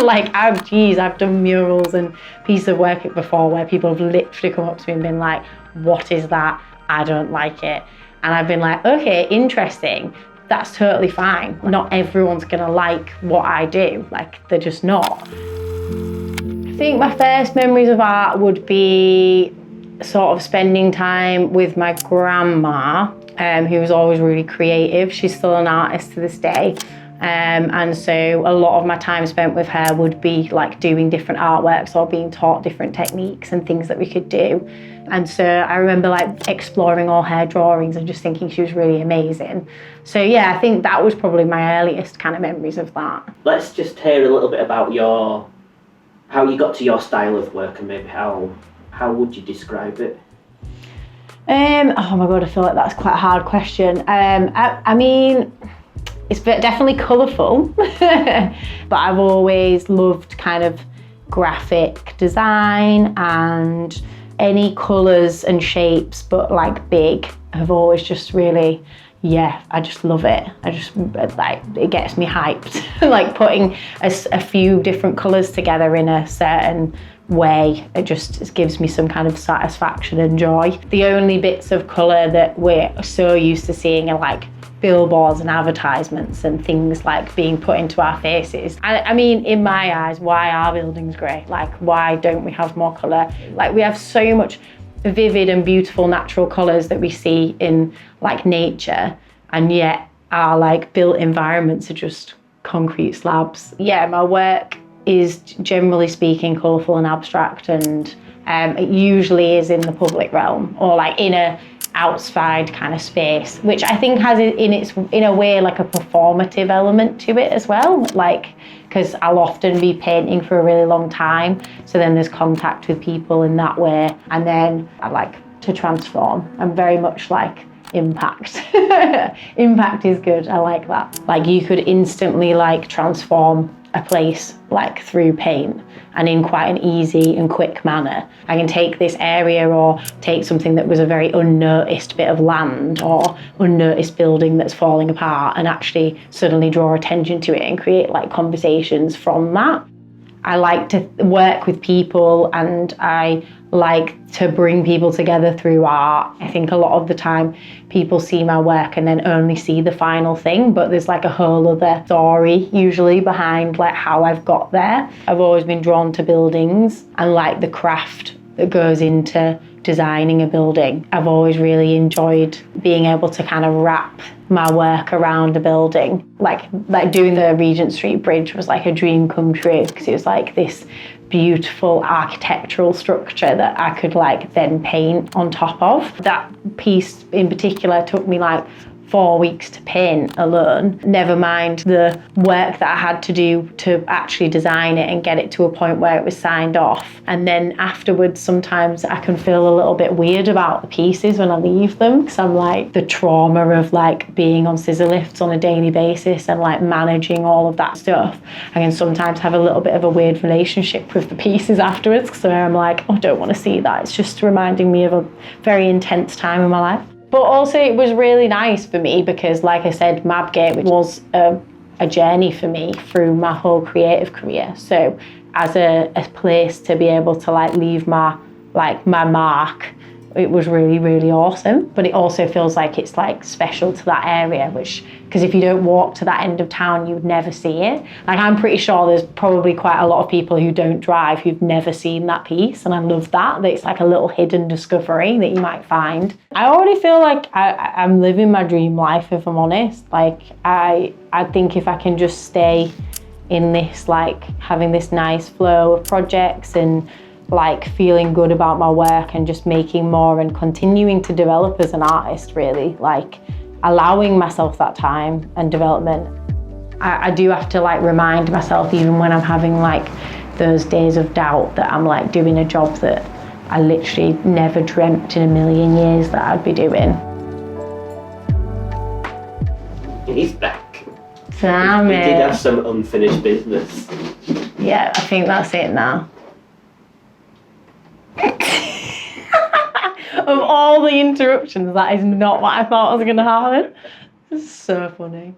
Like, I've done murals and pieces of work before where people have literally come up to me and been like, what is that? I don't like it. And I've been like, okay, interesting. That's totally fine. Not everyone's gonna like what I do. Like, they're just not. I think my first memories of art would be sort of spending time with my grandma, who was always really creative. She's still an artist to this day. And so a lot of my time spent with her would be like doing different artworks or being taught different techniques and things that we could do. And so I remember like exploring all her drawings and just thinking she was really amazing. So yeah, I think that was probably my earliest kind of memories of that. Let's just hear a little bit about how you got to your style of work and maybe how would you describe it? Oh my God, I feel like that's quite a hard question. I mean, it's definitely colourful, but I've always loved kind of graphic design and any colours and shapes, but like big, have always just really, yeah, I just love it. It gets me hyped. Like putting a few different colours together in a certain way, it gives me some kind of satisfaction and joy. The only bits of colour that we're so used to seeing are like billboards and advertisements and things like being put into our faces. I mean, in my eyes, why are buildings grey? Like, why don't we have more colour? Like, we have so much vivid and beautiful natural colours that we see in like nature, and yet our like built environments are just concrete slabs. Yeah, my work is generally speaking colourful and abstract, and it usually is in the public realm or like in a outside kind of space, which I think has in a way like a performative element to it as well, like because I'll often be painting for a really long time, so then there's contact with people in that way, and then I like to transform. I'm very much like impact. Impact is good, I like that. Like you could instantly like transform a place like through paint, and in quite an easy and quick manner. I can take this area or take something that was a very unnoticed bit of land or unnoticed building that's falling apart and actually suddenly draw attention to it and create like conversations from that. I like to work with people, and I like to bring people together through art. I think a lot of the time people see my work and then only see the final thing, but there's like a whole other story usually behind like how I've got there. I've always been drawn to buildings and like the craft that goes into designing a building. I've always really enjoyed being able to kind of wrap my work around a building. Like doing the Regent Street Bridge was like a dream come true, because it was like this beautiful architectural structure that I could like then paint on top of. That piece in particular took me like 4 weeks to paint alone, never mind the work that I had to do to actually design it and get it to a point where it was signed off. And then afterwards, sometimes I can feel a little bit weird about the pieces when I leave them, because I'm like the trauma of like being on scissor lifts on a daily basis and like managing all of that stuff. I can sometimes have a little bit of a weird relationship with the pieces afterwards, so I'm like, oh, I don't want to see that. It's just reminding me of a very intense time in my life. But also it was really nice for me because, like I said, Mabgate was a journey for me through my whole creative career. So as a place to be able to like leave my mark, it was really, really awesome. But it also feels like it's like special to that area, because if you don't walk to that end of town, you would never see it. Like, I'm pretty sure there's probably quite a lot of people who don't drive who've never seen that piece, and I love that it's like a little hidden discovery that you might find. I already feel like I'm living my dream life, if I'm honest. Like, I think if I can just stay in this, like having this nice flow of projects and like feeling good about my work and just making more and continuing to develop as an artist, really, like allowing myself that time and development. I do have to like remind myself, even when I'm having like those days of doubt, that I'm like doing a job that I literally never dreamt in a million years that I'd be doing. He's back. Damn we it. did have some unfinished business. Yeah, I think that's it now. Of all the interruptions, that is not what I thought was going to happen. It's so funny.